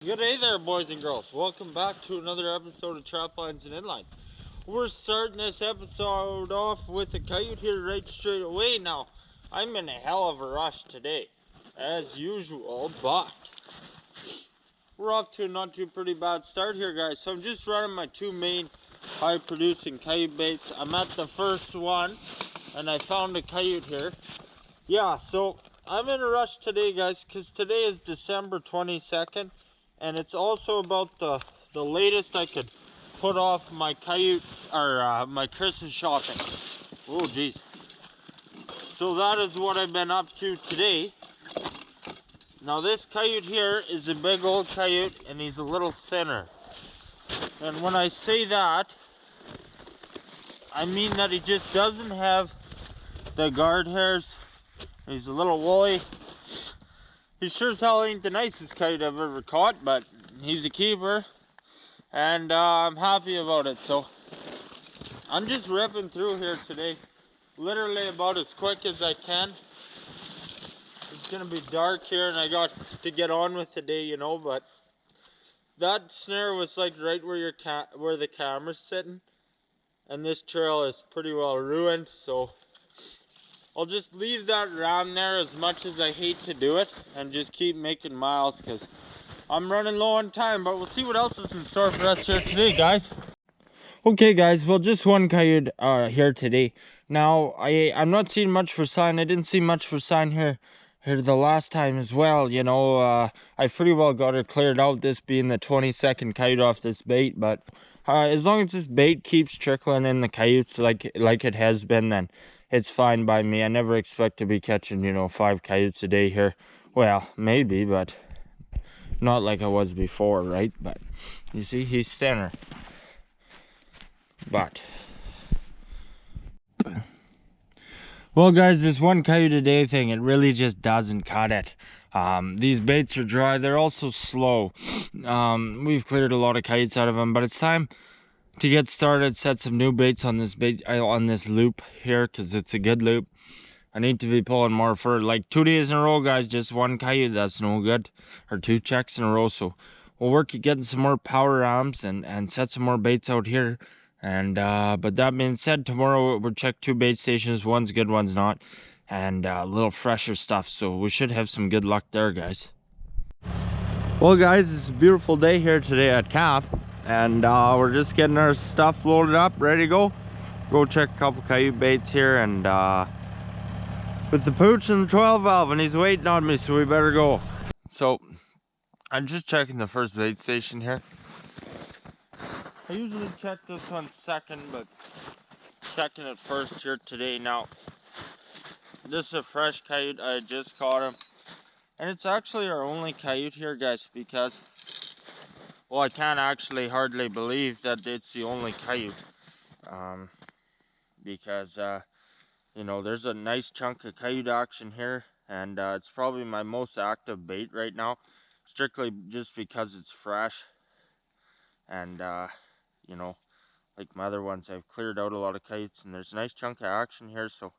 Good day there, boys and girls. Welcome back to another episode of Traplines and Inlines. We're starting this episode off with a coyote here right straight away. Now, I'm in a hell of a rush today, as usual, but we're off to a not too pretty bad start here, guys. So I'm just running my two main high-producing coyote baits. I'm at the first one, and I found a coyote here. Yeah, so I'm in a rush today, guys, because today is December 22nd. And it's also about the latest I could put off my coyote or my Christmas shopping. Oh geez. So that is what I've been up to today. Now this coyote here is a big old coyote and he's a little thinner. And when I say that, I mean that he just doesn't have the guard hairs. He's a little woolly. He sure as hell ain't the nicest coyote I've ever caught, but he's a keeper, and I'm happy about it. So I'm just ripping through here today, literally about as quick as I can. It's gonna be dark here, and I got to get on with the day, you know. But that snare was like right where where the camera's sitting, and this trail is pretty well ruined. So I'll just leave that ram there, as much as I hate to do it, and just keep making miles because I'm running low on time. But we'll see what else is in store for us here today, guys. Okay, guys, well, just one coyote here today. Now, I'm not seeing much for sign. I didn't see much for sign here the last time as well. You know, I pretty well got it cleared out, this being the 22nd coyote off this bait. But as long as this bait keeps trickling in the coyotes like it has been, then it's fine by me. I never expect to be catching, you know, 5 coyotes a day here. Well, maybe, but not like I was before, right? But you see, he's thinner. But well, guys, this one coyote a day thing, it really just doesn't cut it. These baits are dry. They're also slow. We've cleared a lot of coyotes out of them, but it's time to get started, set some new baits on this loop here, because it's a good loop. I need to be pulling more for like 2 days in a row, guys. Just one coyote, that's no good, or 2 checks in a row. So we'll work at getting some more power arms and set some more baits out here. And but that being said, tomorrow we'll check 2 bait stations. One's good, one's not, and a little fresher stuff. So we should have some good luck there, guys. Well, guys, it's a beautiful day here today at camp, and we're just getting our stuff loaded up, ready to go check a couple coyote baits here, and with the pooch and the 12 valve, and he's waiting on me, so we better go. So I'm just checking the first bait station here. I usually check this one second, but checking it first here today. Now this is a fresh coyote. I just caught him, and it's actually our only coyote here, guys, because, well, I can't actually hardly believe that it's the only coyote, because you know, there's a nice chunk of coyote action here, and it's probably my most active bait right now, strictly just because it's fresh. And you know, like my other ones, I've cleared out a lot of coyotes, and there's a nice chunk of action here, so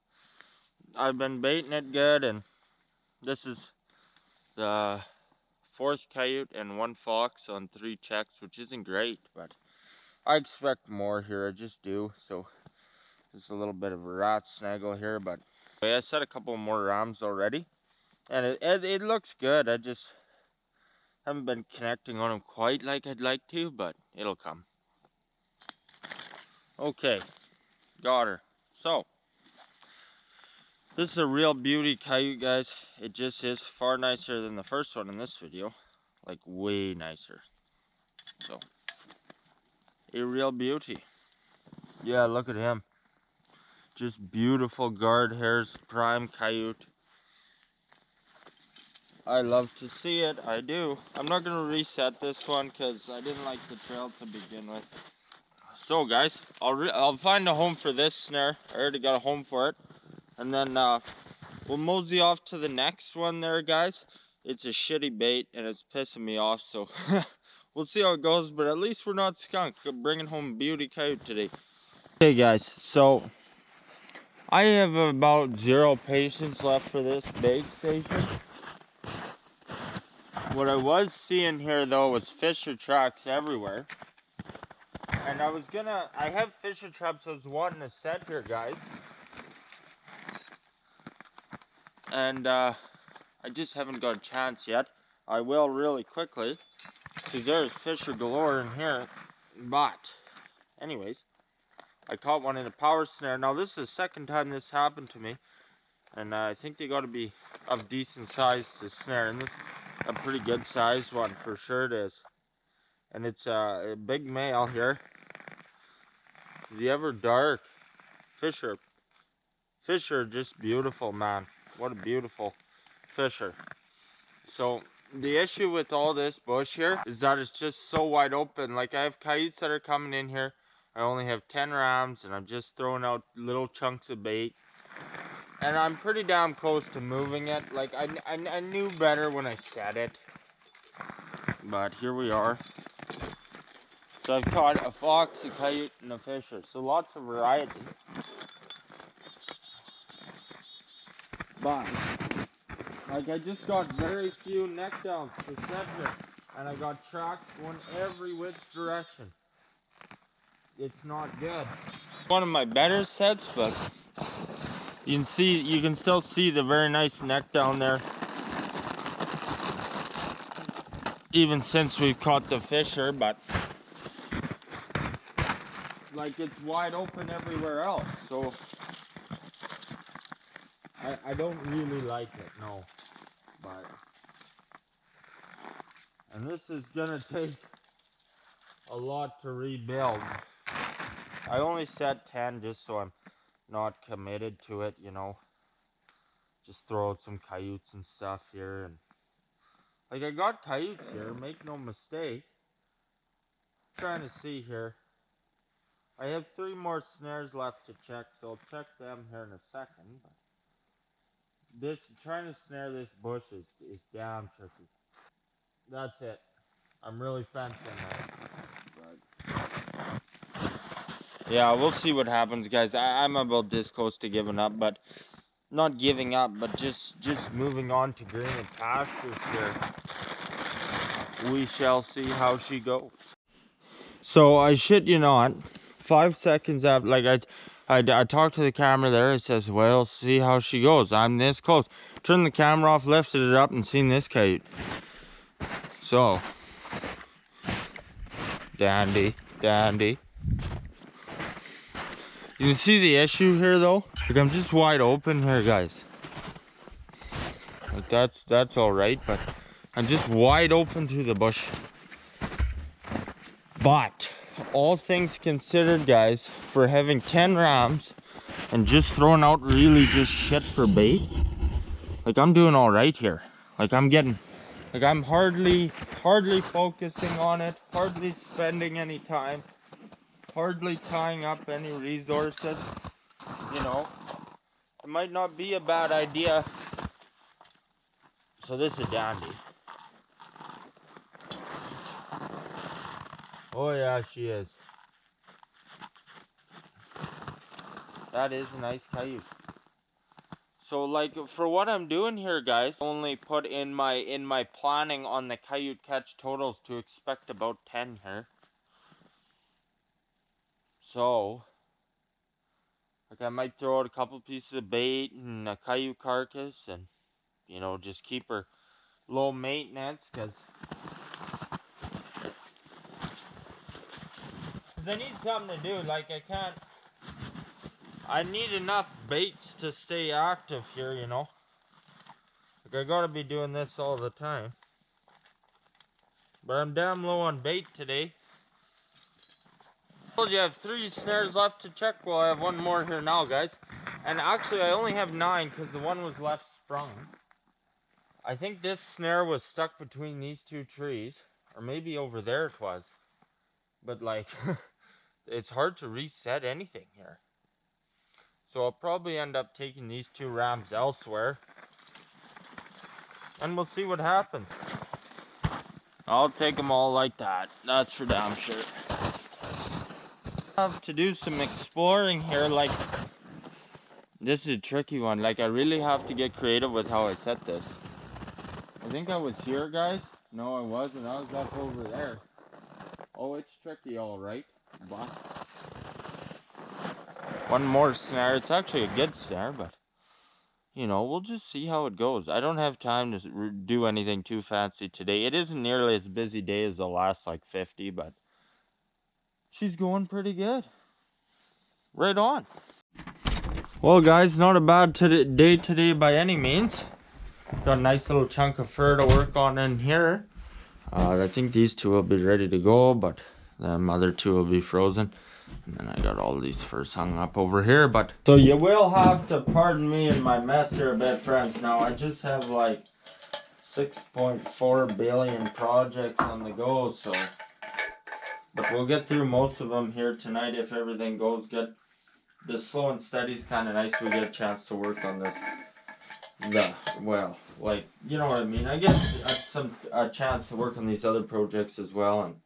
I've been baiting it good. And this is the 4th coyote and 1 fox on 3 checks, which isn't great, but I expect more here, I just do. So there's a little bit of a rat snaggle here, but I set a couple more rams already, and it looks good. I just haven't been connecting on them quite like I'd like to, but it'll come. Okay, got her. So this is a real beauty coyote, guys. It just is far nicer than the first one in this video, like way nicer. So a real beauty. Yeah, look at him. Just beautiful guard hairs, prime coyote. I love to see it, I do. I'm not going to reset this one because I didn't like the trail to begin with. So, guys, I'll find a home for this snare. I already got a home for it. And then we'll mosey off to the next one there, guys. It's a shitty bait and it's pissing me off, so we'll see how it goes. But at least we're not skunked. We're bringing home beauty coyote today. Okay, guys, so I have about 0 patience left for this bait station. What I was seeing here though was fisher tracks everywhere. And I have fisher traps I was wanting to set here, guys. And I just haven't got a chance yet. I will really quickly, because there's fisher galore in here. But, anyways, I caught one in a power snare. Now this is the second time this happened to me. And I think they got to be of decent size to snare. And this is a pretty good sized one, for sure it is. And it's a big male here. The ever dark fisher. Fisher just beautiful, man. What a beautiful fisher. So the issue with all this bush here is that it's just so wide open. Like I have coyotes that are coming in here. I only have 10 rams and I'm just throwing out little chunks of bait. And I'm pretty damn close to moving it. Like I knew better when I said it. But here we are. So I've caught a fox, a coyote, and a fisher. So lots of variety. But like I just got very few neck downs to set here. And I got tracks going every which direction. It's not good. One of my better sets, but you can still see the very nice neck down there. Even since we've caught the fisher, but like it's wide open everywhere else. So I don't really like it, no. But and this is gonna take a lot to rebuild. I only set 10 just so I'm not committed to it, you know. Just throw out some coyotes and stuff here, and like I got coyotes here, make no mistake. I'm trying to see here. I have 3 more snares left to check, so I'll check them here in a second. But trying to snare this bush is damn tricky. That's it. I'm really fencing it. But yeah, we'll see what happens, guys. I'm about this close to giving up, but not giving up, but just moving on to greener pastures here. We shall see how she goes. So I shit you not, 5 seconds after, like I talked to the camera there. It says, well, see how she goes. I'm this close. Turned the camera off, lifted it up, and seen this coyote. So dandy. You can see the issue here though. Like I'm just wide open here, guys. Like that's all right, but I'm just wide open through the bush. But all things considered, guys, for having 10 rams and just throwing out really just shit for bait, like I'm doing all right here. Like I'm hardly focusing on it, hardly spending any time, hardly tying up any resources. You know, it might not be a bad idea. So this is a dandy. Oh yeah, she is. That is a nice coyote. So like for what I'm doing here, guys, only put in my planning on the coyote catch totals to expect about 10 here. So like I might throw out a couple pieces of bait and a coyote carcass, and you know, just keep her low maintenance, because I need something to do. Like I need enough baits to stay active here, you know. Like I gotta be doing this all the time. But I'm damn low on bait today. I told you I have 3 snares left to check. Well, I have 1 more here now, guys. And actually I only have 9 because the one was left sprung. I think this snare was stuck between these 2 trees. Or maybe over there it was. But like, it's hard to reset anything here. So I'll probably end up taking these 2 rams elsewhere. And we'll see what happens. I'll take them all like that. That's for damn sure. I have to do some exploring here. Like, this is a tricky one. Like, I really have to get creative with how I set this. I think I was here, guys. No, I wasn't. I was up over there. Oh, it's tricky, all right. But one more snare. It's actually a good snare, but you know, we'll just see how it goes. I don't have time to do anything too fancy today. It isn't nearly as busy day as the last like 50, but she's going pretty good. Right on. Well, guys, not a bad day today by any means. Got a nice little chunk of fur to work on in here. I think these two will be ready to go, but the other two will be frozen. And then I got all these furs hung up over here, but so you will have to pardon me in my mess here a bit, friends. Now I just have like 6.4 billion projects on the go, so but we'll get through most of them here tonight if everything goes good. This slow and steady is kind of nice. We get a chance to work on this. Well, like, you know what I mean. I get a chance to work on these other projects as well, and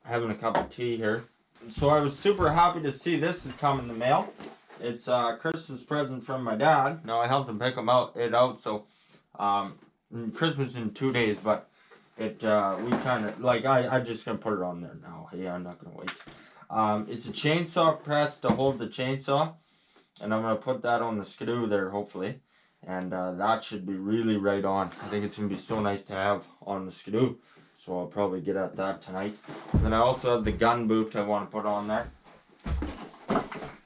having a cup of tea here. So I was super happy to see this has come in the mail. It's a Christmas present from my dad. Now I helped him pick it out. So Christmas in 2 days, but we kind of like I just gonna put it on there now. Yeah, I'm not gonna wait. It's a chainsaw press to hold the chainsaw, and I'm gonna put that on the skidoo there hopefully, and that should be really right on. I think it's gonna be so nice to have on the skidoo. So I'll probably get at that tonight. And then I also have the gun boot I want to put on there.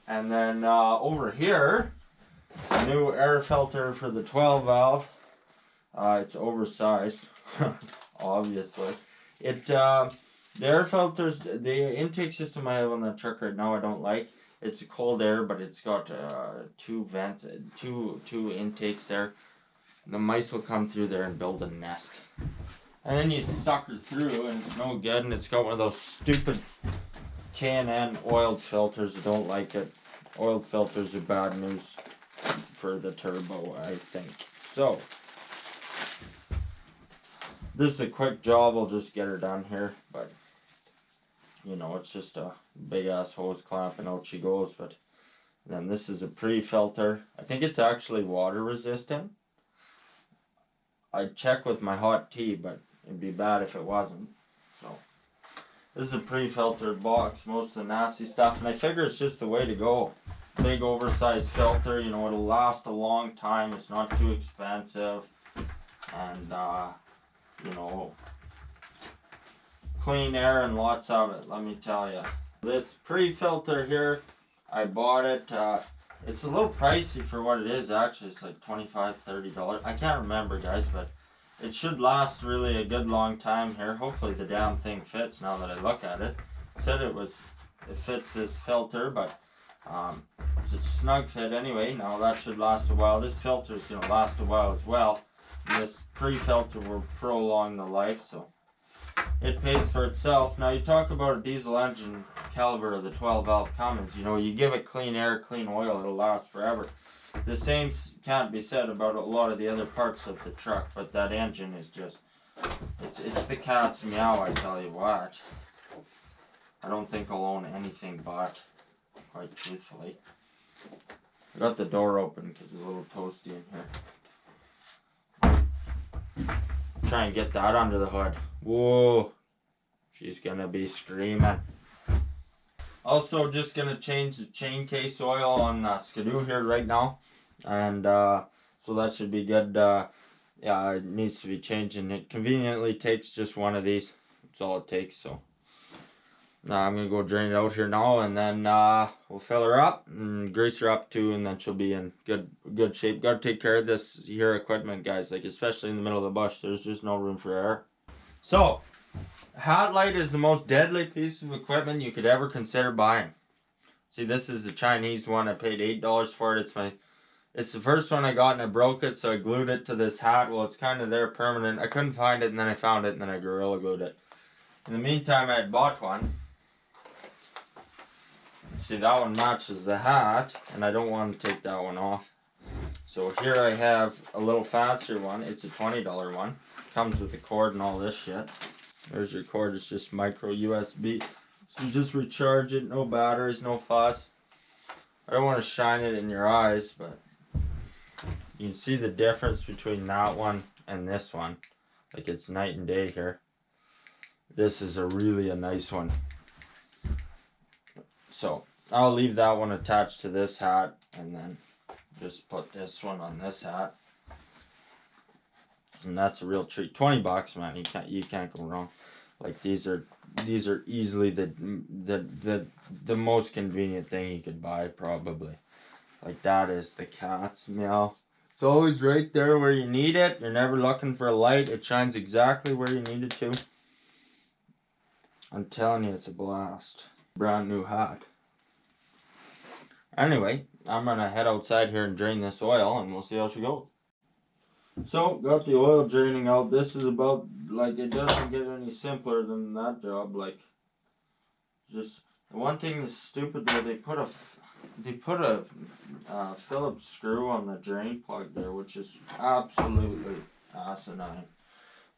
And then over here, a new air filter for the 12 valve. It's oversized, obviously. The air filters, the intake system I have on that truck right now I don't like. It's a cold air, but it's got two vents, two intakes there. The mice will come through there and build a nest. And then you sucker through and it's no good, and it's got one of those stupid K&N oiled filters. I don't like it. Oiled filters are bad news for the turbo, I think. So, this is a quick job. I'll just get her done here. But, you know, it's just a big ass hose clamp and out she goes. But then this is a pre-filter. I think it's actually water resistant. I'd check with my hot tea, but it'd be bad if it wasn't. So this is a pre-filtered box, most of the nasty stuff, and I figure it's just the way to go. Big oversized filter, you know, it'll last a long time. It's not too expensive, and you know, clean air and lots of it, let me tell you. This pre-filter here, I bought it. It's a little pricey for what it is. Actually, it's like $25–30. I can't remember, guys, but it should last really a good long time here. Hopefully the damn thing fits now that I look at it. It said it fits this filter, but it's a snug fit anyway. Now that should last a while. This filter is going to last a while as well. And this pre-filter will prolong the life, so it pays for itself. Now you talk about a diesel engine caliber of the 12 valve Cummins, you know, you give it clean air, clean oil, it'll last forever. The same can't be said about a lot of the other parts of the truck, but that engine is just, it's the cat's meow, I tell you what. I don't think I'll own anything but, quite truthfully. I got the door open because it's a little toasty in here. Try and get that under the hood. Whoa, she's gonna be screaming. Also, just gonna change the chain case oil on the skidoo here right now, and so that should be good. Yeah, it needs to be changing. It conveniently takes just one of these. That's all it takes. So now I'm gonna go drain it out here now, and then we'll fill her up and grease her up too, and then she'll be in good shape. Gotta take care of this here equipment, guys. Like, especially in the middle of the bush, there's just no room for error. So, hat light is the most deadly piece of equipment you could ever consider buying. See, this is a Chinese one. I paid $8 for it. It's the first one I got, and I broke it, so I glued it to this hat. Well, it's kind of there permanent. I couldn't find it, and then I found it, and then I Gorilla Glued it. In the meantime, I had bought one. See, that one matches the hat, and I don't want to take that one off. So here I have a little fancier one. It's a $20 one. Comes with the cord and all this shit. There's your cord. It's just micro USB. So you just recharge it. No batteries, no fuss. I don't want to shine it in your eyes, but you can see the difference between that one and this one. Like it's night and day here. This is really a nice one. So I'll leave that one attached to this hat and then just put this one on this hat. And that's a real treat. 20 bucks, man. You can't go wrong. Like these are easily the most convenient thing you could buy, probably. Like that is the cat's meow. It's always right there where you need it. You're never looking for a light. It shines exactly where you need it to. I'm telling you, it's a blast. Brand new hat. Anyway, I'm gonna head outside here and drain this oil and we'll see how she goes. So, got the oil draining out. This is about, like, it doesn't get any simpler than that job. Like, just, one thing that's stupid though, they put a Phillips screw on the drain plug there, which is absolutely asinine.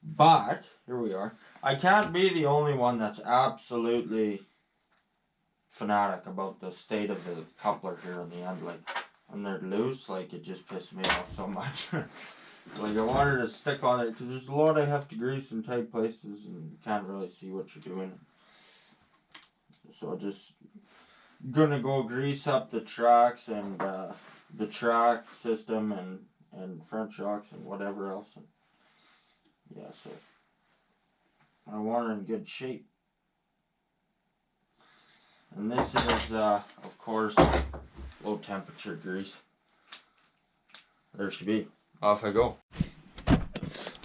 But, here we are. I can't be the only one that's absolutely fanatic about the state of the coupler here in the end. Like, when they're loose, like, it just pissed me off so much. Like, I wanted to stick on it because there's a lot I have to grease in tight places and you can't really see what you're doing. So I'm just gonna go grease up the tracks and the track system and front shocks and whatever else. And yeah, so I want her in good shape. And this is, of course, low temperature grease. There she be. Off I go.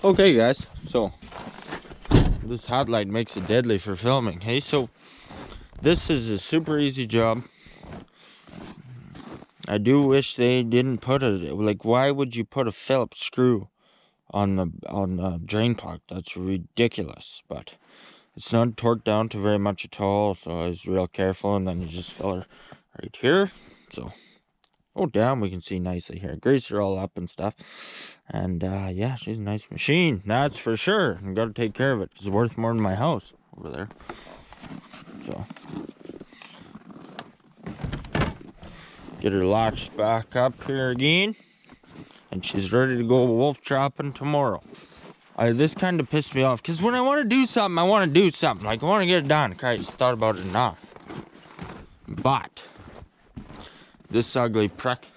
Okay guys, so this hot light makes it deadly for filming. Hey, so this is a super easy job. I do wish they didn't put a, like, why would you put a Phillips screw on the drain plug? That's ridiculous. But it's not torqued down to very much at all, so I was real careful, and then you just fill her right here. So oh damn, we can see nicely here. Grease her all up and stuff. And yeah, she's a nice machine, that's for sure. I gotta take care of it. It's worth more than my house over there. So get her latched back up here again. And she's ready to go wolf trapping tomorrow. This kind of pissed me off because when I want to do something, I want to do something. Like, I want to get it done. Christ, thought about it enough. But this ugly prick,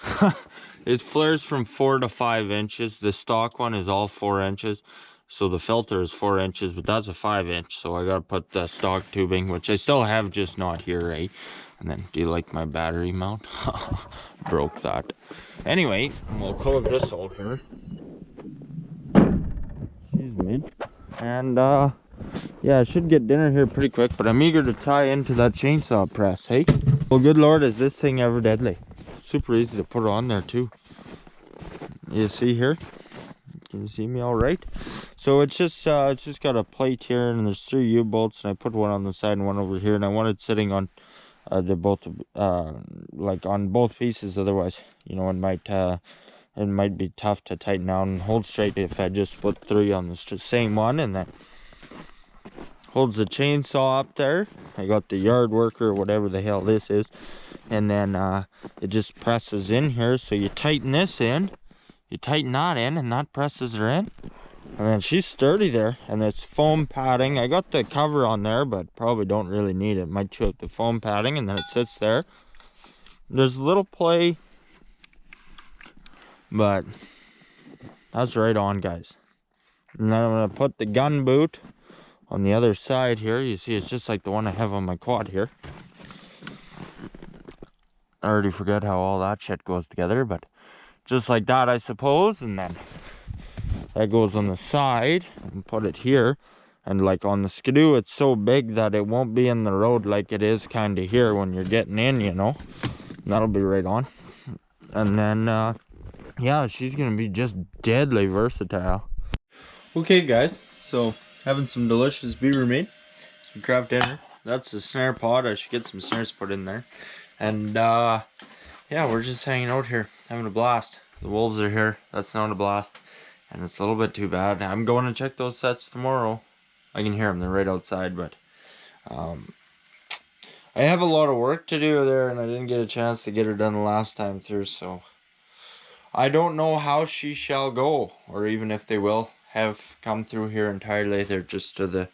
it flares from 4 to 5 inches. The stock one is all 4 inches. So the filter is 4 inches, but that's a 5 inch. So I got to put the stock tubing, which I still have, just not here, right? And then, do you like my battery mount? Broke that. Anyway, we'll close this hole here. Excuse me. And, yeah, I should get dinner here pretty quick, but I'm eager to tie into that chainsaw press, hey? Well, good lord, is this thing ever deadly. Super easy to put on there, too. You see here? Can you see me all right? So it's just got a plate here, and there's 3 U-bolts, and I put one on the side and one over here, and I want it sitting on they're both like on both pieces. Otherwise, you know, it might be tough to tighten down and hold straight if I just put 3 on the same one, and then holds the chainsaw up there. I got the yard worker, whatever the hell this is, and then it just presses in here. So you tighten this in, you tighten that in, and that presses her in. And then she's sturdy there, and it's foam padding. I got the cover on there, but probably don't really need it. Might chew up the foam padding, and then it sits there. There's a little play, but that's right on, guys. And then I'm going to put the gun boot on the other side here. You see, it's just like the one I have on my quad here. I already forgot how all that shit goes together, but just like that, I suppose. And then that goes on the side and put it here. And like on the skidoo, it's so big that it won't be in the road like it is kind of here when you're getting in, you know. And that'll be right on. And then, yeah, she's going to be just deadly versatile. Okay, guys. So, having some delicious beaver meat. Some craft dinner. That's the snare pod. I should get some snares put in there. And, yeah, we're just hanging out here. Having a blast. The wolves are here. That's not a blast. And it's a little bit too bad. I'm going to check those sets tomorrow. I can hear them. They're right outside. But I have a lot of work to do there. And I didn't get a chance to get her done the last time through. So I don't know how she shall go. Or even if they will have come through here entirely. They're just to the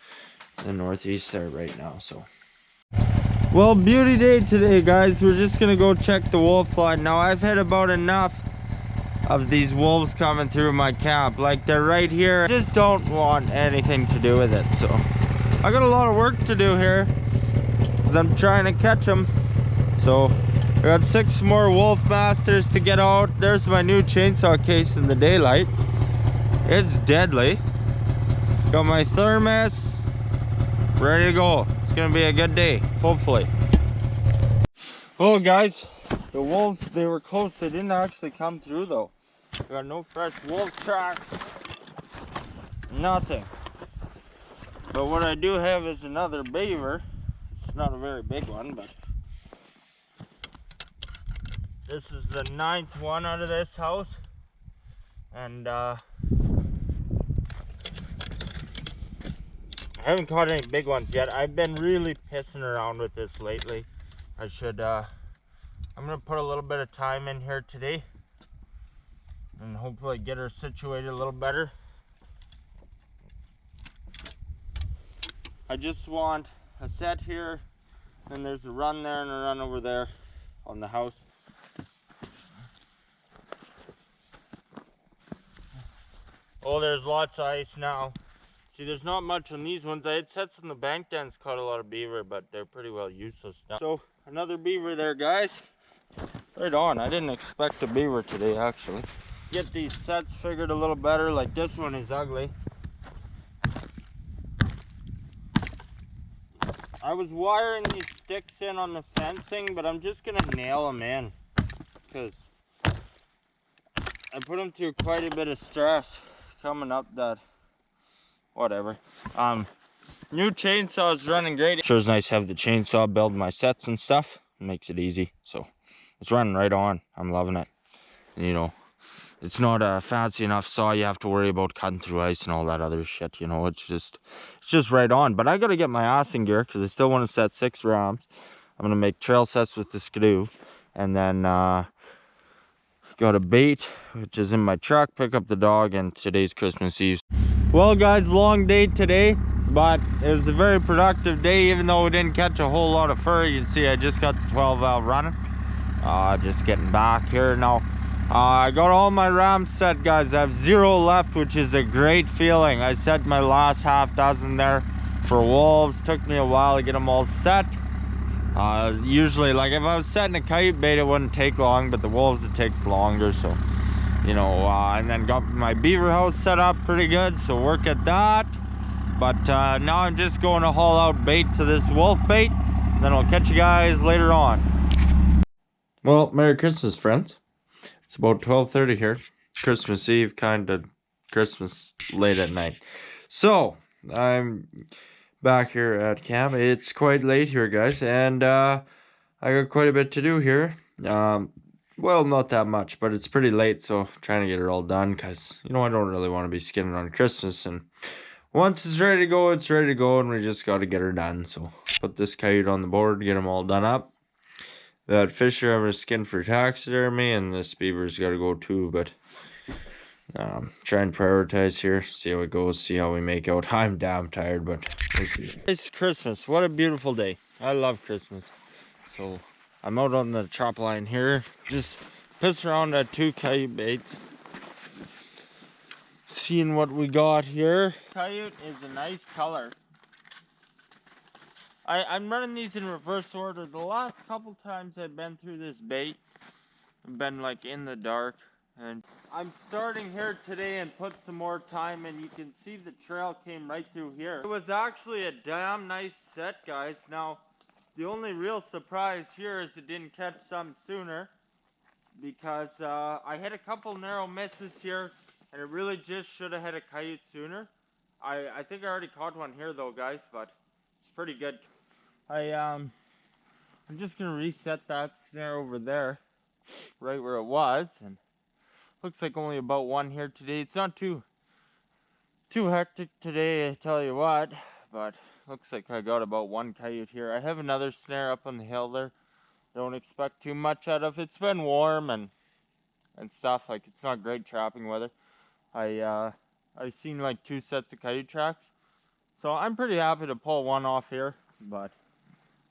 northeast there right now. So, well, beauty day today, guys. We're just gonna go check the wolf line. Now, I've had about enough of these wolves coming through my camp. Like, they're right here. I just don't want anything to do with it. So I got a lot of work to do here because I'm trying to catch them. So I got 6 more wolf masters to get out. There's my new chainsaw case in the daylight. It's deadly. Got my thermos ready to go. It's gonna be a good day, hopefully. Oh, guys, the wolves, they were close. They didn't actually come through though. Got no fresh wolf tracks, nothing. But what I do have is another beaver. It's not a very big one, but this is the 9th one out of this house. And I haven't caught any big ones yet. I've been really pissing around with this lately. I should, I'm gonna put a little bit of time in here today and hopefully get her situated a little better. I just want a set here, and there's a run there and a run over there on the house. Oh, there's lots of ice now. See, there's not much on these ones. I had sets in the bank dens, caught a lot of beaver, but they're pretty well useless now. So, another beaver there, guys. Right on. I didn't expect a beaver today, actually. Get these sets figured a little better. Like, this one is ugly. I was wiring these sticks in on the fencing, but I'm just gonna nail them in because I put them through quite a bit of stress coming up that whatever. New chainsaw is running great. Sure is nice to have the chainsaw build my sets and stuff. It makes it easy. So it's running right on. I'm loving it. And, you know, it's not a fancy enough saw you have to worry about cutting through ice and all that other shit, you know. It's just right on. But I gotta get my ass in gear because I still want to set 6 rams. I'm gonna make trail sets with the skidoo, and then got a bait which is in my truck, pick up the dog, and today's Christmas Eve. Well, guys, long day today, but it was a very productive day. Even though we didn't catch a whole lot of fur, you can see I just got the 12 valve running. Just getting back here now. I got all my rams set, guys. I have 0 left, which is a great feeling. I set my last half dozen there for wolves. Took me a while to get them all set. Usually, like, if I was setting a coyote bait, it wouldn't take long, but the wolves, it takes longer. So, you know, and then got my beaver house set up pretty good, so work at that. But now I'm just going to haul out bait to this wolf bait, then I'll catch you guys later on. Well, Merry Christmas, friends. It's about 12:30 here. Christmas Eve, kind of Christmas late at night. So, I'm back here at camp. It's quite late here, guys, and I got quite a bit to do here. Well, not that much, but it's pretty late, so I'm trying to get it all done because, you know, I don't really want to be skinning on Christmas. And once it's ready to go, it's ready to go, and we just got to get her done. So, put this coyote on the board, get them all done up. That fisher I'm gonna skin for taxidermy, and this beaver's got to go too. But try and prioritize here, see how it goes, see how we make out. I'm damn tired, but we'll see. It's Christmas. What a beautiful day. I love Christmas. So I'm out on the Trapline here, just pissing around at 2 coyote baits, seeing what we got here. Coyote is a nice color. I'm running these in reverse order. The last couple times I've been through this bait, I've been like in the dark, and I'm starting here today and put some more time, and you can see the trail came right through here. It was actually a damn nice set, guys. Now, the only real surprise here is it didn't catch some sooner, because I had a couple narrow misses here, and it really just should have had a coyote sooner. I think I already caught one here though, guys, but it's pretty good. I'm just gonna reset that snare over there, right where it was, and looks like only about one here today. It's not too hectic today, I tell you what, but looks like I got about one coyote here. I have another snare up on the hill there. Don't expect too much out of it. It's been warm and stuff. Like, it's not great trapping weather. I I've seen like 2 sets of coyote tracks. So I'm pretty happy to pull one off here, but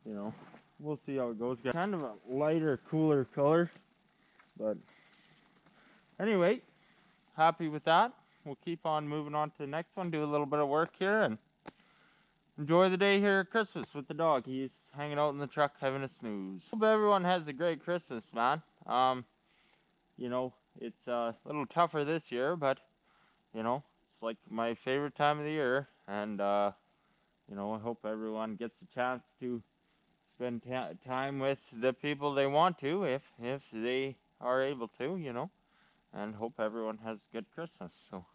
you know, we'll see how it goes. Kind of a lighter, cooler color, but anyway, happy with that. We'll keep on moving on to the next one, do a little bit of work here, and enjoy the day here at Christmas with the dog. He's hanging out in the truck having a snooze. Hope everyone has a great Christmas, man. You know, it's a little tougher this year, but you know, it's like my favorite time of the year, and you know, I hope everyone gets a chance to spend time with the people they want to, if they are able to, you know, and hope everyone has a good Christmas. So,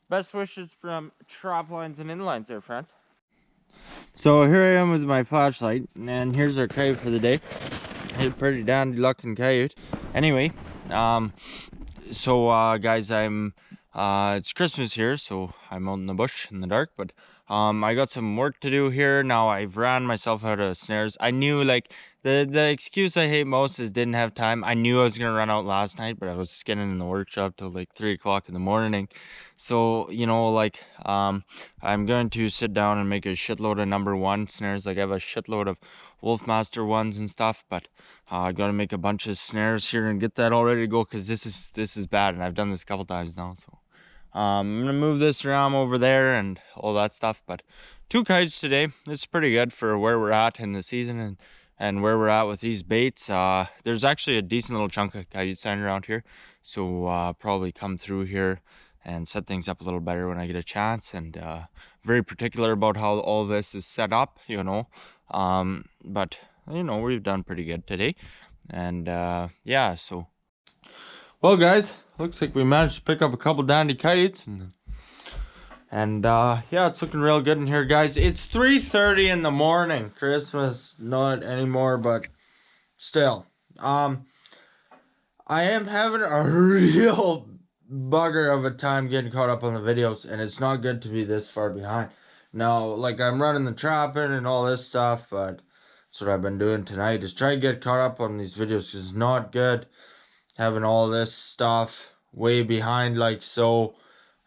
best wishes from Traplines and Inlines there, friends. So here I am with my flashlight, and here's our coyote for the day. He's a pretty dandy looking coyote. Anyway, guys, it's Christmas here, so I'm out in the bush in the dark, but I got some work to do here. Now I've ran myself out of snares. I knew, like, the excuse I hate most is didn't have time. I knew I was gonna run out last night, but I was skinning in the workshop till like 3 o'clock in the morning. So, you know, like, I'm going to sit down and make a shitload of #1 snares. Like, I have a shitload of Wolfmaster ones and stuff, but I gotta make a bunch of snares here and get that all ready to go, because this is bad, and I've done this a couple times now. So I'm gonna move this around over there and all that stuff. But 2 kites today. It's pretty good for where we're at in the season and where we're at with these baits. There's actually a decent little chunk of coyote sign around here, so probably come through here and set things up a little better when I get a chance. And very particular about how all this is set up, you know. But you know, we've done pretty good today, and yeah. So, well, guys, looks like we managed to pick up a couple dandy kites, and yeah, it's looking real good in here, guys. It's 3:30 in the morning. Christmas not anymore, but still, I am having a real bugger of a time getting caught up on the videos, and it's not good to be this far behind. Now, like, I'm running the trapping and all this stuff, but that's what I've been doing tonight, is try to get caught up on these videos, because it's not good having all this stuff way behind like so.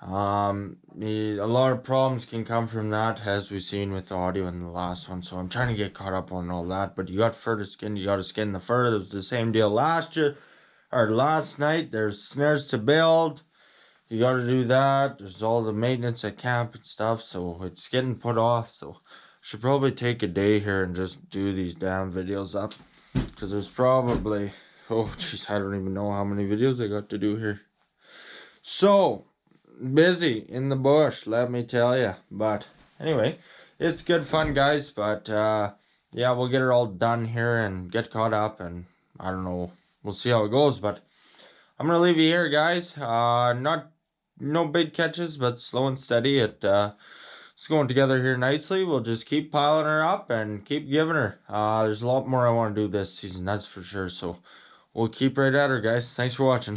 A lot of problems can come from that, as we've seen with the audio in the last one. So I'm trying to get caught up on all that. But you got fur to skin, you got to skin the fur. It was the same deal last night. There's snares to build, you got to do that. There's all the maintenance at camp and stuff, so it's getting put off. So should probably take a day here and just do these damn videos up, because there's probably, oh jeez, I don't even know how many videos I got to do here. So busy in the bush, let me tell you. But anyway, it's good fun, guys. But yeah, we'll get it all done here and get caught up, and I don't know, we'll see how it goes. But I'm gonna leave you here, guys. No big catches, but slow and steady. It's going together here nicely. We'll just keep piling her up and keep giving her. There's a lot more I want to do this season, that's for sure. So we'll keep right at her, guys. Thanks for watching.